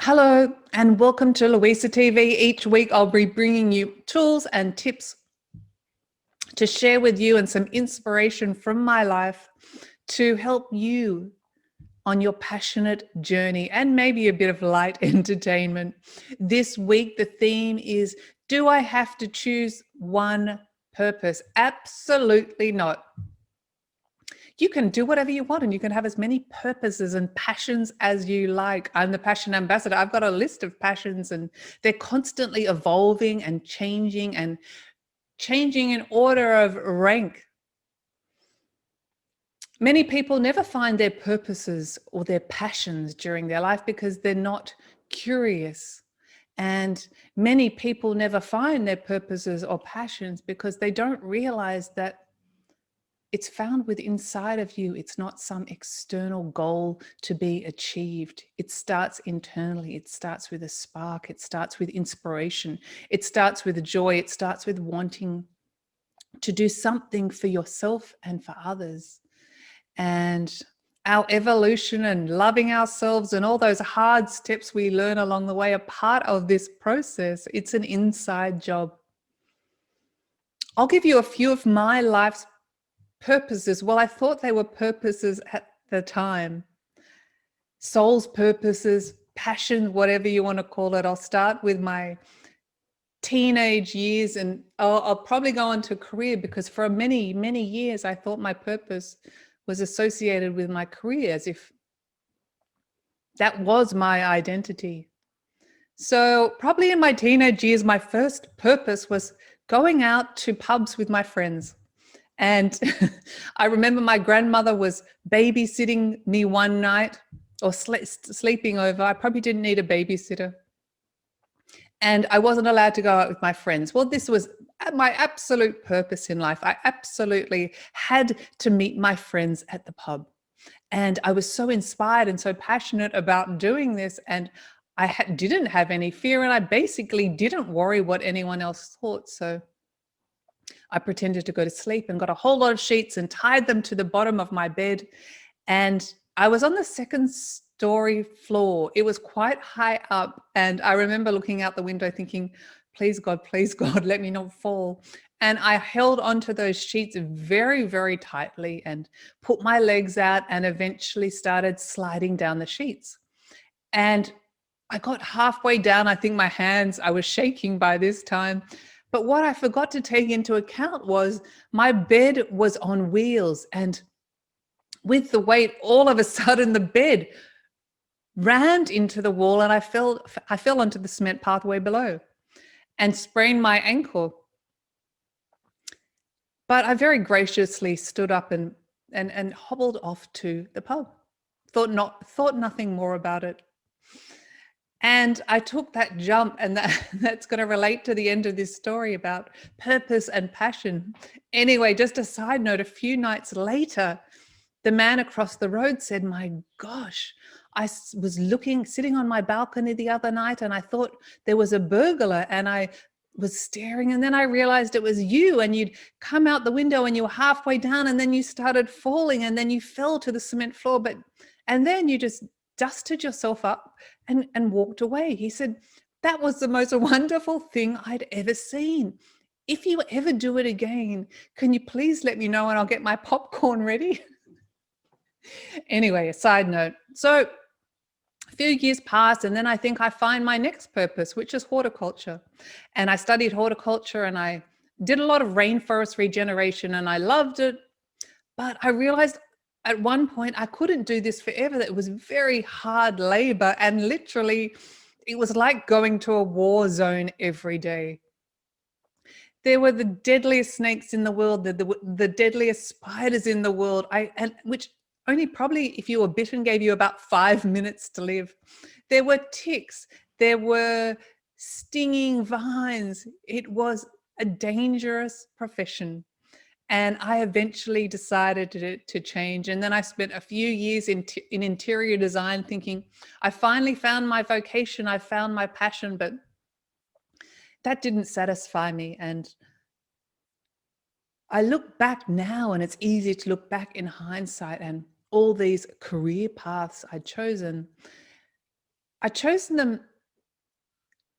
Hello and welcome to Luisa TV. Each week I'll be bringing you tools and tips to share with you and some inspiration from my life to help you on your passionate journey and maybe a bit of light entertainment. This week the theme is, do I have to choose one purpose? Absolutely not. You can do whatever you want and you can have as many purposes and passions as you like. I'm the passion ambassador. I've got a list of passions and they're constantly evolving and changing in order of rank. Many people never find their purposes or their passions during their life because they're not curious. And many people never find their purposes or passions because they don't realize that it's found within inside of you. It's not some external goal to be achieved. It starts internally. It starts with a spark. It starts with inspiration. It starts with joy. It starts with wanting to do something for yourself and for others. And our evolution and loving ourselves and all those hard steps we learn along the way are part of this process. It's an inside job. I'll give you a few of my life's purposes. Well, I thought they were purposes at the time. Soul's purposes, passion, whatever you want to call it. I'll start with my teenage years and I'll probably go on to career, because for many, many years, I thought my purpose was associated with my career, as if that was my identity. So probably in my teenage years, my first purpose was going out to pubs with my friends. And I remember my grandmother was babysitting me one night, or sleeping over. I probably didn't need a babysitter. And I wasn't allowed to go out with my friends. Well, this was my absolute purpose in life. I absolutely had to meet my friends at the pub. And I was so inspired and so passionate about doing this. And I didn't have any fear. And I basically didn't worry what anyone else thought. So I pretended to go to sleep and got a whole lot of sheets and tied them to the bottom of my bed. And I was on the second story floor. It was quite high up. And I remember looking out the window thinking, please God, let me not fall. And I held onto those sheets very, very tightly and put my legs out and eventually started sliding down the sheets. And I got halfway down. I think my hands, I was shaking by this time. But what I forgot to take into account was my bed was on wheels, and with the weight, all of a sudden the bed rammed into the wall and I fell onto the cement pathway below and sprained my ankle. But I very graciously stood up and hobbled off to the pub. Thought nothing more about it. And I took that jump, and that's going to relate to the end of this story about purpose and passion. Anyway, just a side note, a few nights later, the man across the road said, my gosh, I was sitting on my balcony the other night and I thought there was a burglar, and I was staring, and then I realized it was you, and you'd come out the window and you were halfway down and then you started falling and then you fell to the cement floor, and then you just dusted yourself up and walked away. He said, that was the most wonderful thing I'd ever seen. If you ever do it again, can you please let me know and I'll get my popcorn ready? Anyway, a side note. So a few years passed, and then I think I find my next purpose, which is horticulture. And I studied horticulture and I did a lot of rainforest regeneration and I loved it. But I realized at one point I couldn't do this forever. It was very hard labor, and literally it was like going to a war zone every day. There were the deadliest snakes in the world, the deadliest spiders in the world, which only probably if you were bitten gave you about 5 minutes to live. There were ticks, there were stinging vines. It was a dangerous profession. And I eventually decided to change. And then I spent a few years in interior design thinking, I finally found my vocation, I found my passion, but that didn't satisfy me. And I look back now, and it's easy to look back in hindsight, and all these career paths I'd chosen, I chose them.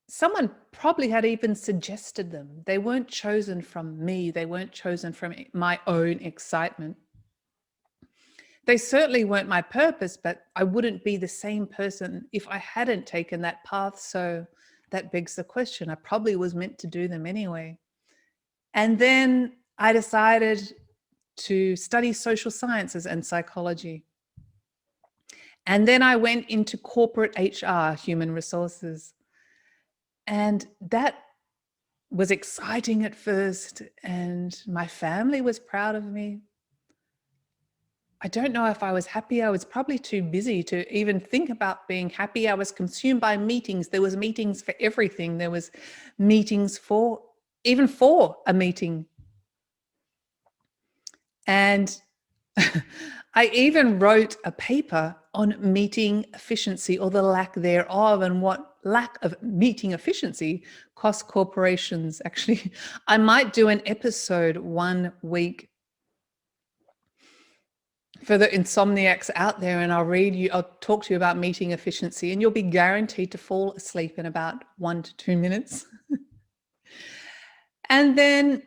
Someone probably had even suggested them. They weren't chosen from me. They weren't chosen from my own excitement. They certainly weren't my purpose, but I wouldn't be the same person if I hadn't taken that path. So that begs the question. I probably was meant to do them anyway. And then I decided to study social sciences and psychology. And then I went into corporate HR, human resources. And that was exciting at first. And my family was proud of me. I don't know if I was happy. I was probably too busy to even think about being happy. I was consumed by meetings. There was meetings for everything. There was meetings for a meeting. And I even wrote a paper on meeting efficiency, or the lack thereof, and what lack of meeting efficiency costs corporations. Actually, I might do an episode one week for the insomniacs out there, and I'll talk to you about meeting efficiency, and you'll be guaranteed to fall asleep in about 1 to 2 minutes. And then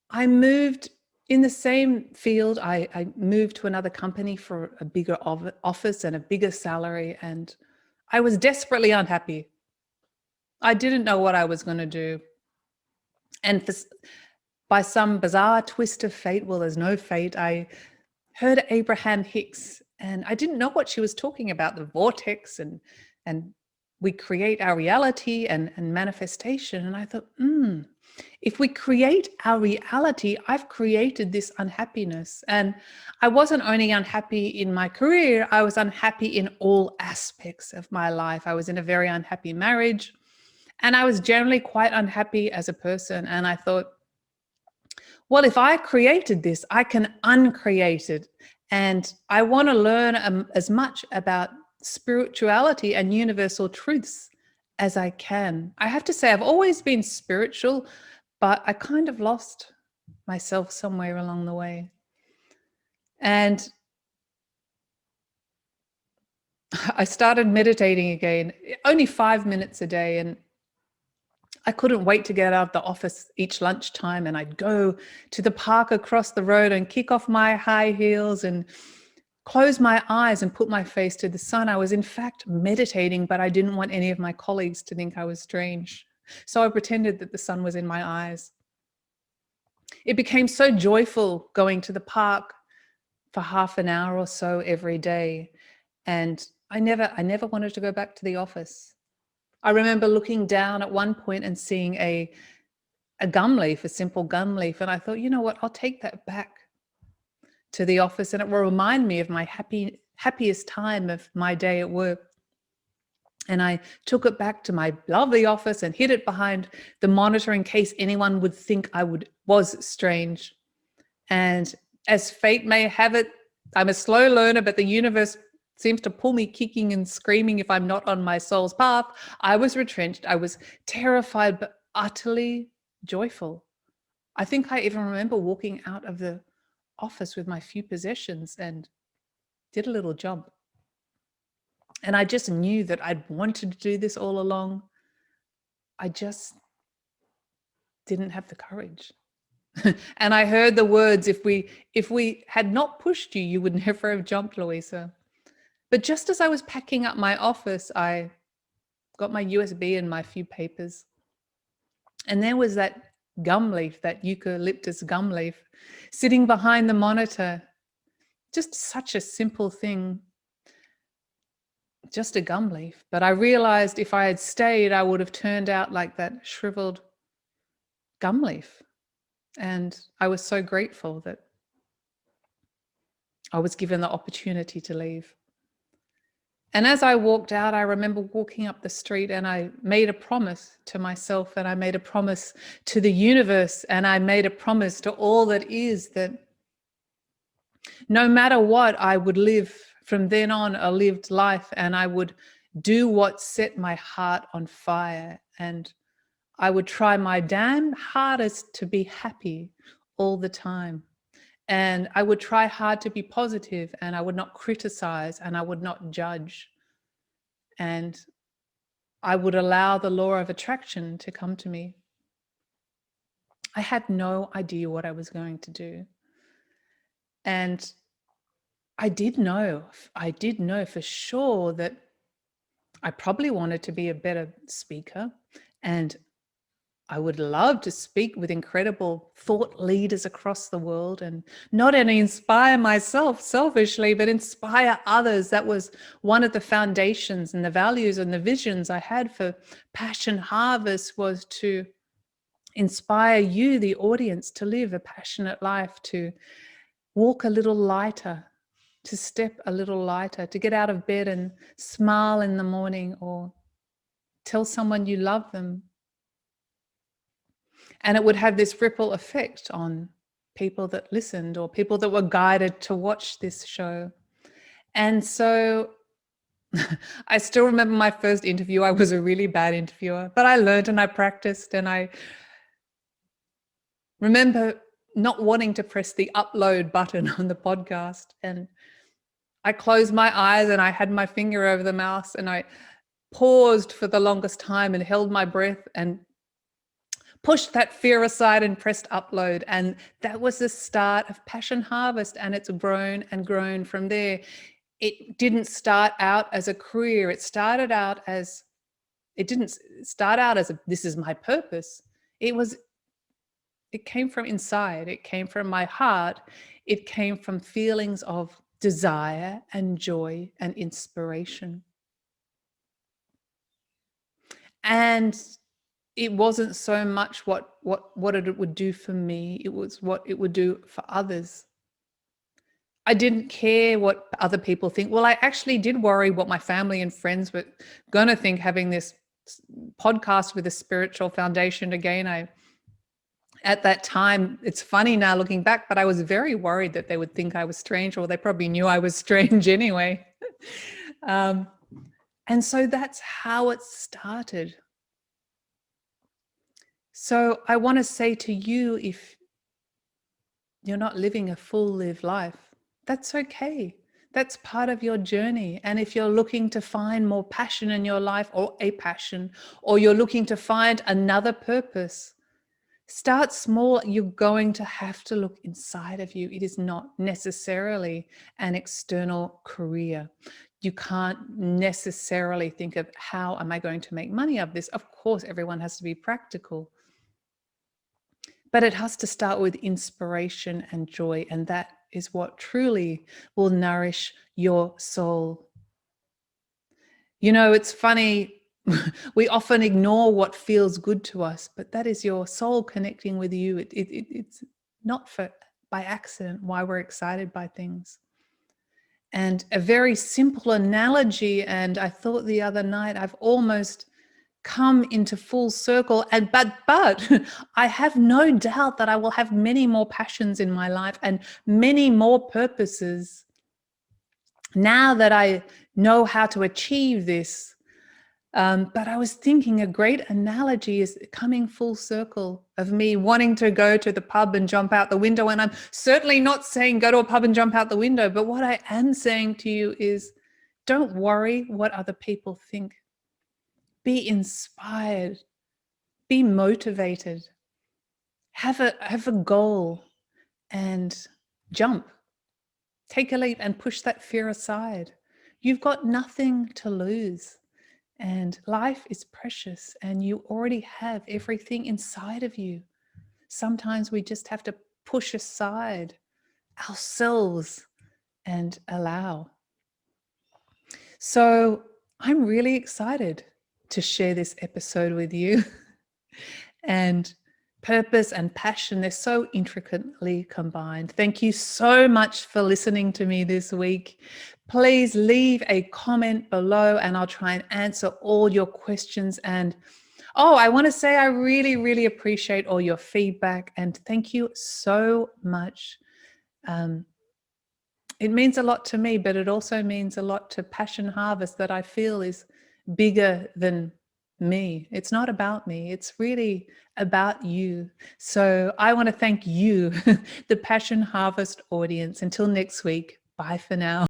I moved in the same field. I moved to another company for a bigger office and a bigger salary, and I was desperately unhappy. I didn't know what I was going to do. And by some bizarre twist of fate, well, there's no fate, I heard Abraham Hicks, and I didn't know what she was talking about, the vortex, and we create our reality and manifestation. And I thought, if we create our reality, I've created this unhappiness. And I wasn't only unhappy in my career, I was unhappy in all aspects of my life. I was in a very unhappy marriage, and I was generally quite unhappy as a person. And I thought, well, if I created this, I can uncreate it. And I want to learn as much about spirituality and universal truths as I can. I have to say, I've always been spiritual, but I kind of lost myself somewhere along the way. And I started meditating again, only 5 minutes a day. And I couldn't wait to get out of the office each lunchtime, and I'd go to the park across the road and kick off my high heels and close my eyes and put my face to the sun. I was in fact meditating, but I didn't want any of my colleagues to think I was strange. So I pretended that the sun was in my eyes. It became so joyful going to the park for half an hour or so every day. And I never wanted to go back to the office. I remember looking down at one point and seeing a gum leaf, a simple gum leaf. And I thought, you know what, I'll take that back to the office, and it will remind me of my happiest time of my day at work. And I took it back to my lovely office and hid it behind the monitor in case anyone would think I was strange. And as fate may have it, I'm a slow learner, but the universe seems to pull me kicking and screaming if I'm not on my soul's path. I was retrenched. I was terrified, but utterly joyful. I think I even remember walking out of the office with my few possessions and did a little jump. And I just knew that I'd wanted to do this all along. I just didn't have the courage. And I heard the words, if we had not pushed you, you would never have jumped, Luisa. But just as I was packing up my office, I got my USB and my few papers. And there was that gum leaf, that eucalyptus gum leaf, sitting behind the monitor. Just such a simple thing, just a gum leaf. But I realized if I had stayed, I would have turned out like that shriveled gum leaf. And I was so grateful that I was given the opportunity to leave. And as I walked out, I remember walking up the street, and I made a promise to myself, and I made a promise to the universe, and I made a promise to all that is, that no matter what, I would live from then on a lived life, and I would do what set my heart on fire, and I would try my damn hardest to be happy all the time. And I would try hard to be positive, and I would not criticize, and I would not judge. and I would allow the law of attraction to come to me. I had no idea what I was going to do. And I did know for sure that I probably wanted to be a better speaker, and I would love to speak with incredible thought leaders across the world and not only inspire myself selfishly, but inspire others. That was one of the foundations and the values and the visions I had for Passion Harvest, was to inspire you, the audience, to live a passionate life, to walk a little lighter, to step a little lighter, to get out of bed and smile in the morning, or tell someone you love them. And it would have this ripple effect on people that listened or people that were guided to watch this show. And so I still remember my first interview. I was a really bad interviewer, but I learned and I practiced, and I remember not wanting to press the upload button on the podcast. And I closed my eyes and I had my finger over the mouse, and I paused for the longest time and held my breath and pushed that fear aside and pressed upload. And that was the start of Passion Harvest, and it's grown and grown from there. It didn't start out as a career. It didn't start out as this is my purpose. It came from inside. It came from my heart. It came from feelings of desire and joy and inspiration. And it wasn't so much what it would do for me. It was what it would do for others. I didn't care what other people think. Well, I actually did worry what my family and friends were going to think, having this podcast with a spiritual foundation. Again, at that time, it's funny now looking back, but I was very worried that they would think I was strange, or they probably knew I was strange anyway. And so that's how it started. So I want to say to you, if you're not living a full lived life, that's okay. That's part of your journey. And if you're looking to find more passion in your life, or a passion, or you're looking to find another purpose, start small. You're going to have to look inside of you. It is not necessarily an external career. You can't necessarily think of, how am I going to make money of this? Of course, everyone has to be practical. But it has to start with inspiration and joy. And that is what truly will nourish your soul. You know, it's funny. We often ignore what feels good to us, but that is your soul connecting with you. It's not by accident why we're excited by things. And a very simple analogy, and I thought the other night, I've almost come into full circle, but I have no doubt that I will have many more passions in my life and many more purposes now that I know how to achieve this. But I was thinking a great analogy is coming full circle of me wanting to go to the pub and jump out the window. And I'm certainly not saying go to a pub and jump out the window, but what I am saying to you is, don't worry what other people think. Be inspired, be motivated, have a goal, and jump. Take a leap and push that fear aside. You've got nothing to lose, and life is precious, and you already have everything inside of you. Sometimes we just have to push aside ourselves and allow. So I'm really excited to share this episode with you. And purpose and passion, they're so intricately combined. Thank you so much for listening to me this week. Please leave a comment below and I'll try and answer all your questions. And I want to say I really, really appreciate all your feedback, and thank you so much. It means a lot to me, but it also means a lot to Passion Harvest, that I feel is bigger than me. It's not about me. It's really about you. So I want to thank you, the Passion Harvest audience. Until next week, bye for now.